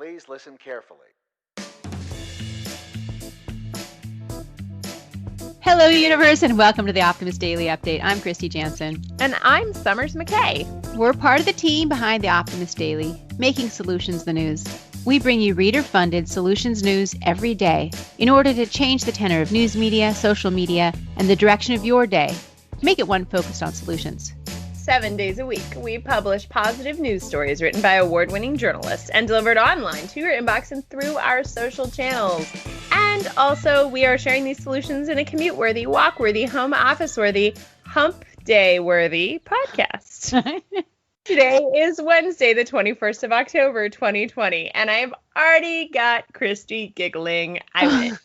Please listen carefully. Hello, universe, and welcome to the Optimist Daily Update. I'm Kristy Jansen. And I'm Summers McKay. We're part of the team behind the Optimist Daily, making solutions the news. We bring you reader-funded solutions news every day in order to change the tenor of news media, social media, and the direction of your day. Make it one focused on solutions. 7 days a week, we publish positive news stories written by award-winning journalists and delivered online to your inbox and through our social channels. And also, we are sharing these solutions in a commute-worthy, walk-worthy, home office-worthy, hump day-worthy podcast. Today is Wednesday, the 21st of October, 2020, and I've already got Kristy giggling. I win.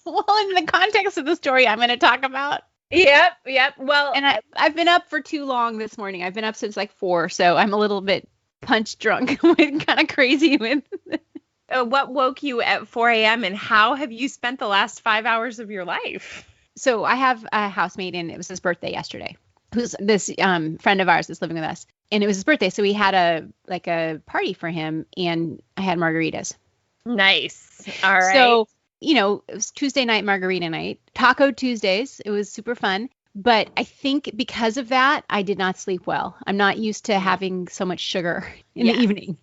Well, in the context of the story I'm going to talk about. Yep. Well, and I've been up for too long this morning. I've been up since like 4, so I'm a little bit punch drunk, kind of crazy with. What woke you at 4 a.m. and how have you spent the last 5 hours of your life? So I have a housemate, and it was his birthday yesterday. Who's this friend of ours that's living with us, and it was his birthday, so we had a party for him, and I had margaritas. Nice. All right. So, it was Tuesday night margarita night, Taco Tuesdays. It was super fun. But I think because of that, I did not sleep well. I'm not used to having so much sugar in the evening,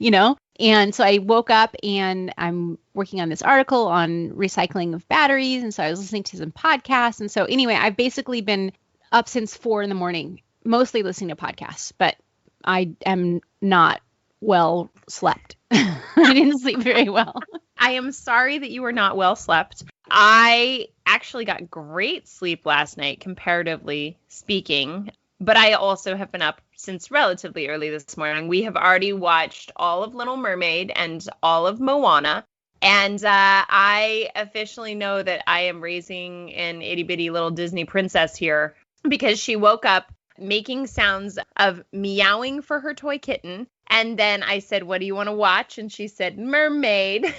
And so I woke up and I'm working on this article on recycling of batteries. And so I was listening to some podcasts. And so anyway, I've basically been up since 4 a.m, mostly listening to podcasts, but I am not well slept. I didn't sleep very well. I am sorry that you were not well slept. I actually got great sleep last night, comparatively speaking, but I also have been up since relatively early this morning. We have already watched all of Little Mermaid and all of Moana, and I officially know that I am raising an itty-bitty little Disney princess here because she woke up making sounds of meowing for her toy kitten. And then I said, "What do you want to watch?" And she said, "Mermaid."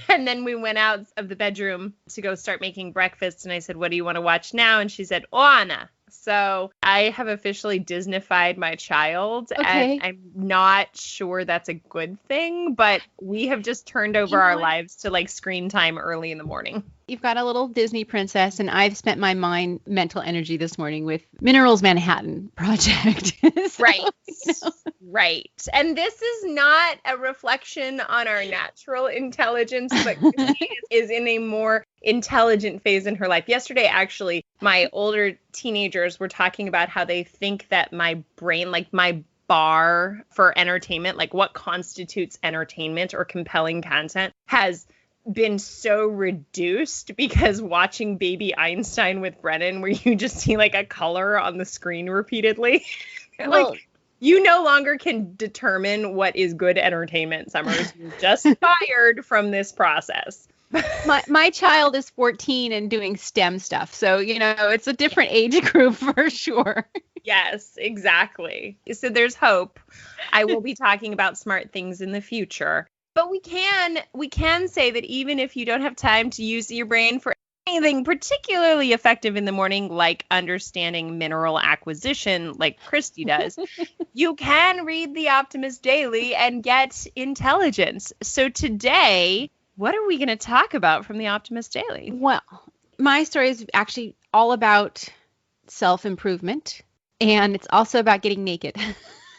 And then we went out of the bedroom to go start making breakfast. And I said, "What do you want to watch now?" And she said, "Oana." So I have officially Disneyfied my child. Okay. And I'm not sure that's a good thing, but we have just turned over our lives to like screen time early in the morning. You've got a little Disney princess, and I've spent my mental energy this morning with Minerals Manhattan Project. Right. And this is not a reflection on our natural intelligence, but Kristy is in a more intelligent phase in her life. Yesterday, actually, my older teenagers were talking about how they think that my brain, like my bar for entertainment, like what constitutes entertainment or compelling content, has been so reduced because watching Baby Einstein with Brennan, where you just see like a color on the screen repeatedly. Well, you no longer can determine what is good entertainment, Summers. You're just fired from this process. my child is 14 and doing STEM stuff. So, it's a different age group for sure. Yes, exactly. So there's hope. I will be talking about smart things in the future. But we can say that even if you don't have time to use your brain for anything particularly effective in the morning, like understanding mineral acquisition, like Kristy does, you can read the Optimist Daily and get intelligence. So today, what are we going to talk about from the Optimist Daily? Well, my story is actually all about self-improvement, and it's also about getting naked.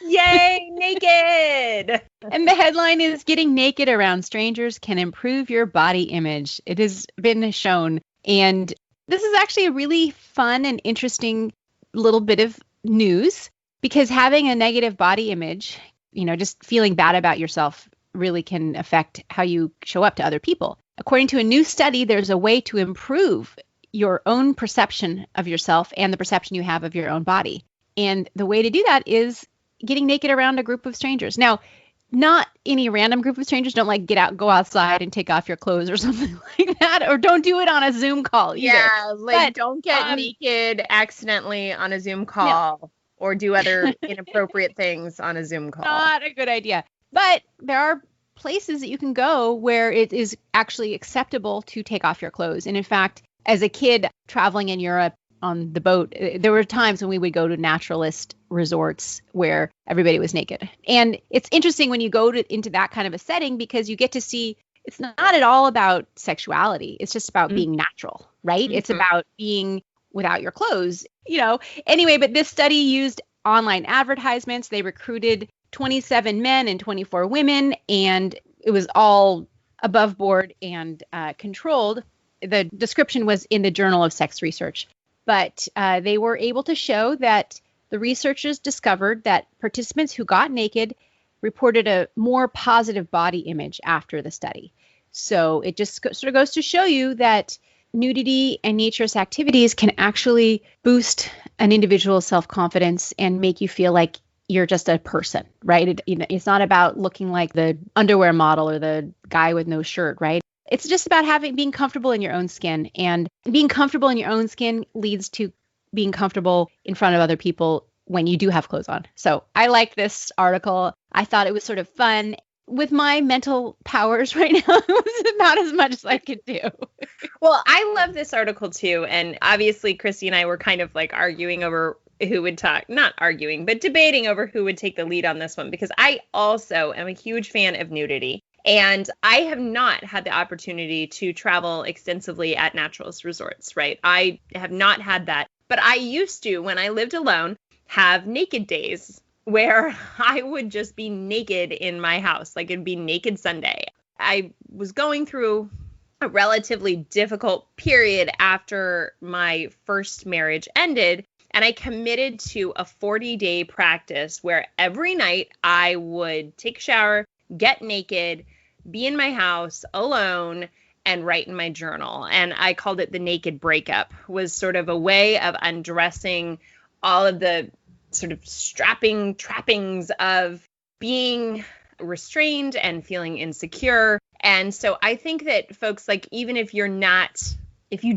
Yay, naked! And the headline is "Getting Naked Around Strangers Can Improve Your Body Image." It has been shown. And this is actually a really fun and interesting little bit of news, because having a negative body image, just feeling bad about yourself, really can affect how you show up to other people. According to a new study, there's a way to improve your own perception of yourself and the perception you have of your own body. And the way to do that is getting naked around a group of strangers. Now, not any random group of strangers. Don't go outside and take off your clothes or something like that. Or don't do it on a Zoom call either. Yeah, don't get naked accidentally on a Zoom call or do other inappropriate things on a Zoom call. Not a good idea. But there are places that you can go where it is actually acceptable to take off your clothes. And in fact, as a kid traveling in Europe, on the boat, there were times when we would go to naturalist resorts where everybody was naked. And it's interesting when you go into that kind of a setting because you get to see it's not at all about sexuality. It's just about being natural, right? Mm-hmm. It's about being without your clothes, Anyway, but this study used online advertisements. They recruited 27 men and 24 women, and it was all above board and controlled. The description was in the Journal of Sex Research. But they were able to show that the researchers discovered that participants who got naked reported a more positive body image after the study. So it just sort of goes to show you that nudity and naturist activities can actually boost an individual's self-confidence and make you feel like you're just a person, right? It's not about looking like the underwear model or the guy with no shirt, right? It's just about being comfortable in your own skin, and being comfortable in your own skin leads to being comfortable in front of other people when you do have clothes on. So I like this article. I thought it was sort of fun. With my mental powers right now, it was about as much as I could do. Well, I love this article too. And obviously, Kristy and I were kind of like arguing over who would talk, not arguing, but debating over who would take the lead on this one, because I also am a huge fan of nudity. And I have not had the opportunity to travel extensively at naturalist resorts, right? I have not had that. But I used to, when I lived alone, have naked days where I would just be naked in my house. Like it'd be Naked Sunday. I was going through a relatively difficult period after my first marriage ended. And I committed to a 40-day practice where every night I would take a shower, get naked, be in my house alone, and write in my journal. And I called it the naked breakup. Was sort of a way of undressing all of the sort of trappings of being restrained and feeling insecure. And so I think that folks, like, even if you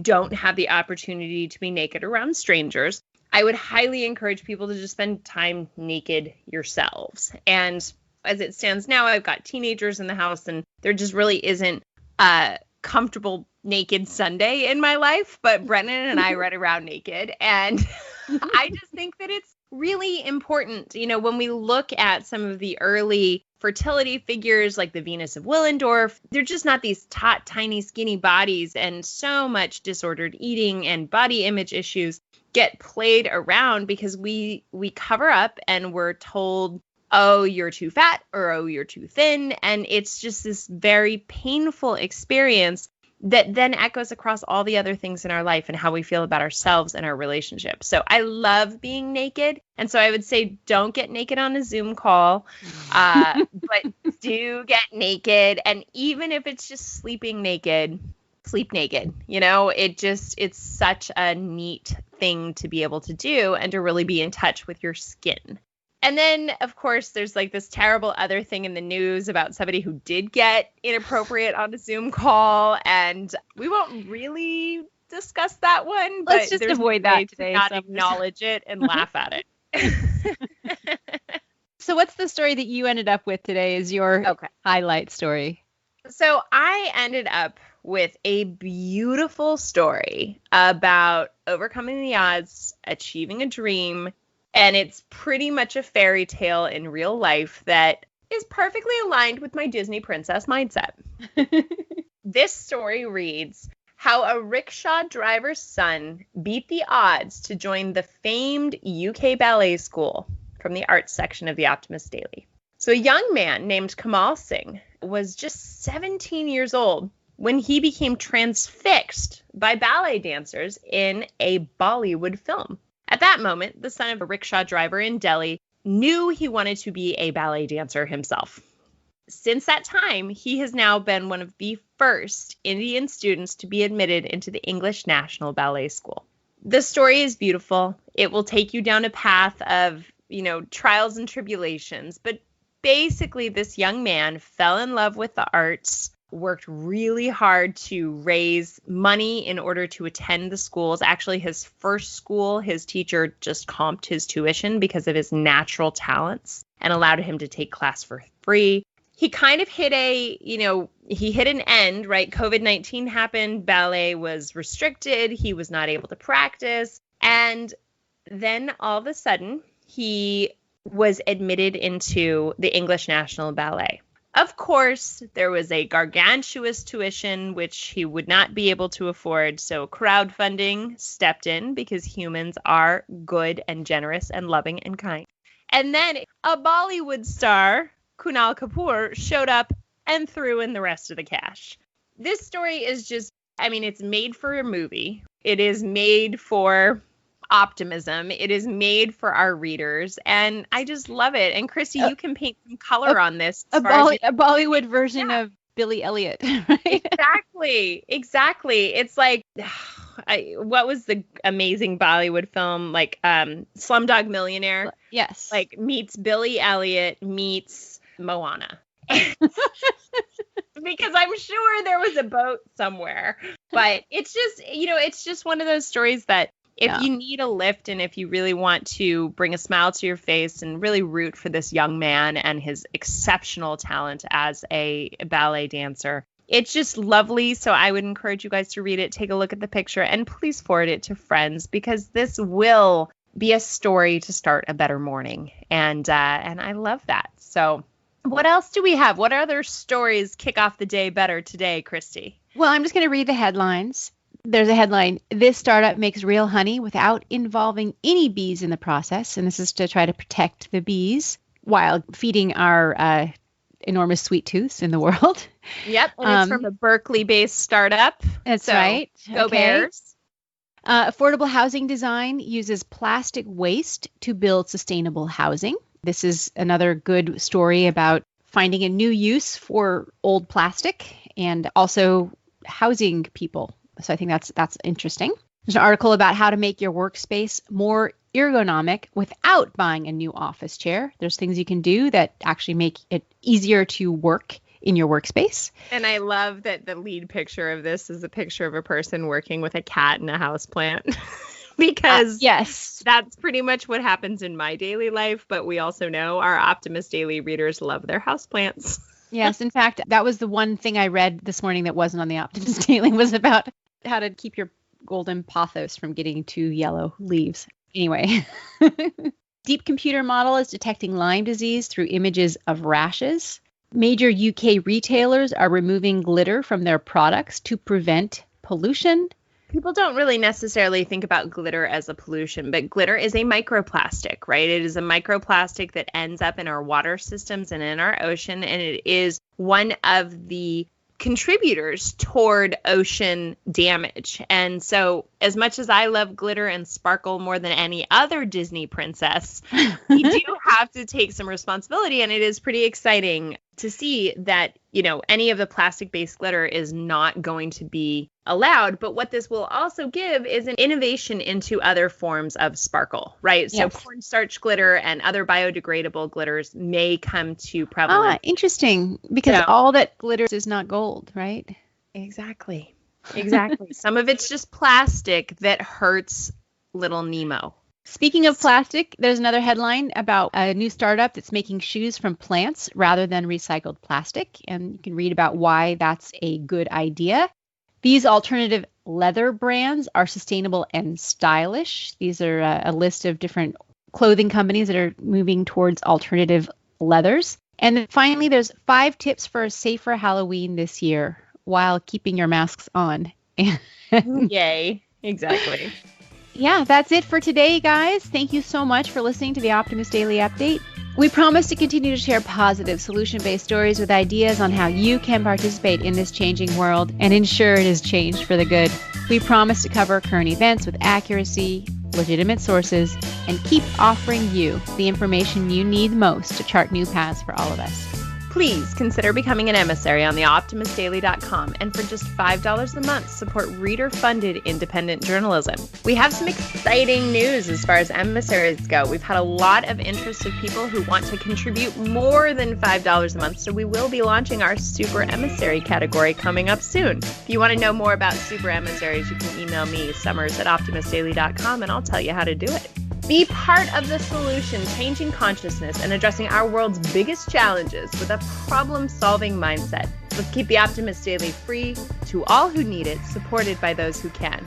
don't have the opportunity to be naked around strangers, I would highly encourage people to just spend time naked yourselves. And as it stands now, I've got teenagers in the house, and there just really isn't a comfortable naked Sunday in my life, but Brennan and I run around naked. And I just think that it's really important, when we look at some of the early fertility figures like the Venus of Willendorf, they're just not these taut, tiny, skinny bodies, and so much disordered eating and body image issues get played around because we cover up and we're told, oh, you're too fat, or oh, you're too thin. And it's just this very painful experience that then echoes across all the other things in our life and how we feel about ourselves and our relationships. So I love being naked. And so I would say don't get naked on a Zoom call, but do get naked. And even if it's just sleeping naked, sleep naked. It's such a neat thing to be able to do and to really be in touch with your skin. And then, of course, there's like this terrible other thing in the news about somebody who did get inappropriate on a Zoom call. And we won't really discuss that one. Let's just avoid that today. Not acknowledge it and laugh at it. So what's the story that you ended up with today is your highlight story? So I ended up with a beautiful story about overcoming the odds, achieving a dream. And it's pretty much a fairy tale in real life that is perfectly aligned with my Disney princess mindset. This story reads how a rickshaw driver's son beat the odds to join the famed UK ballet school, from the arts section of the Optimist Daily. So a young man named Kamal Singh was just 17 years old when he became transfixed by ballet dancers in a Bollywood film. At that moment, the son of a rickshaw driver in Delhi knew he wanted to be a ballet dancer himself. Since that time, he has now been one of the first Indian students to be admitted into the English National Ballet School. The story is beautiful. It will take you down a path of, trials and tribulations. But basically, this young man fell in love with the arts, worked really hard to raise money in order to attend the schools. Actually, his first school, his teacher just comped his tuition because of his natural talents and allowed him to take class for free. He kind of hit he hit an end, right? COVID-19 happened. Ballet was restricted. He was not able to practice. And then all of a sudden, he was admitted into the English National Ballet. Of course, there was a gargantuous tuition, which he would not be able to afford. So crowdfunding stepped in because humans are good and generous and loving and kind. And then a Bollywood star, Kunal Kapoor, showed up and threw in the rest of the cash. This story is just, I mean, it's made for a movie. It is made for optimism. It is made for our readers, and I just love it. And Kristy, you can paint some color on this. A Bollywood version of Billy Elliot, right? Exactly. It's like, what was the amazing Bollywood film? Like Slumdog Millionaire? Yes. Like meets Billy Elliot meets Moana. Because I'm sure there was a boat somewhere. But it's just, it's just one of those stories that if you need a lift and if you really want to bring a smile to your face and really root for this young man and his exceptional talent as a ballet dancer, it's just lovely. So I would encourage you guys to read it, take a look at the picture, and please forward it to friends, because this will be a story to start a better morning. And I love that. So what else do we have? What other stories kick off the day better today, Kristy? Well, I'm just going to read the headlines. There's a headline: "This startup makes real honey without involving any bees in the process." And this is to try to protect the bees while feeding our enormous sweet tooths in the world. Yep. And it's from a Berkeley-based startup. That's right. Go Bears. Affordable housing design uses plastic waste to build sustainable housing. This is another good story about finding a new use for old plastic and also housing people. So I think that's interesting. There's an article about how to make your workspace more ergonomic without buying a new office chair. There's things you can do that actually make it easier to work in your workspace. And I love that the lead picture of this is a picture of a person working with a cat and a houseplant. Because yes, that's pretty much what happens in my daily life. But we also know our Optimist Daily readers love their houseplants. Yes. In fact, that was the one thing I read this morning that wasn't on the Optimist Daily, was about how to keep your golden pothos from getting too yellow leaves. Anyway, Deep Computer Model is detecting Lyme disease through images of rashes. Major UK retailers are removing glitter from their products to prevent pollution. People don't really necessarily think about glitter as a pollution, but glitter is a microplastic, right? It is a microplastic that ends up in our water systems and in our ocean, and it is one of the contributors toward ocean damage. And so as much as I love glitter and sparkle more than any other Disney princess, we do have to take some responsibility. And it is pretty exciting to see that, any of the plastic-based glitter is not going to be allowed. But what this will also give is an innovation into other forms of sparkle, right? Yes. So cornstarch glitter and other biodegradable glitters may come to prevalence. Interesting. Because all that glitters is not gold, right? Exactly. Some of it's just plastic that hurts little Nemo. Speaking of plastic, there's another headline about a new startup that's making shoes from plants rather than recycled plastic. And you can read about why that's a good idea. These alternative leather brands are sustainable and stylish. These are a list of different clothing companies that are moving towards alternative leathers. And then finally, there's 5 tips for a safer Halloween this year while keeping your masks on. Yay. Exactly. Yeah, that's it for today, guys. Thank you so much for listening to the Optimist Daily Update. We promise to continue to share positive, solution-based stories with ideas on how you can participate in this changing world and ensure it is changed for the good. We promise to cover current events with accuracy, legitimate sources, and keep offering you the information you need most to chart new paths for all of us. Please consider becoming an emissary on the optimistdaily.com, and for just $5 a month, support reader-funded independent journalism. We have some exciting news as far as emissaries go. We've had a lot of interest of people who want to contribute more than $5 a month, so we will be launching our Super Emissary category coming up soon. If you want to know more about Super Emissaries, you can email me, summers@optimistdaily.com, and I'll tell you how to do it. Be part of the solution, changing consciousness and addressing our world's biggest challenges with a problem-solving mindset. Let's keep the Optimist Daily free to all who need it, supported by those who can.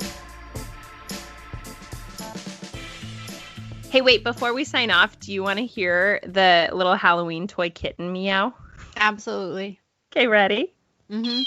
Hey, wait, before we sign off, do you want to hear the little Halloween toy kitten meow? Absolutely. Okay, ready? Mm-hmm.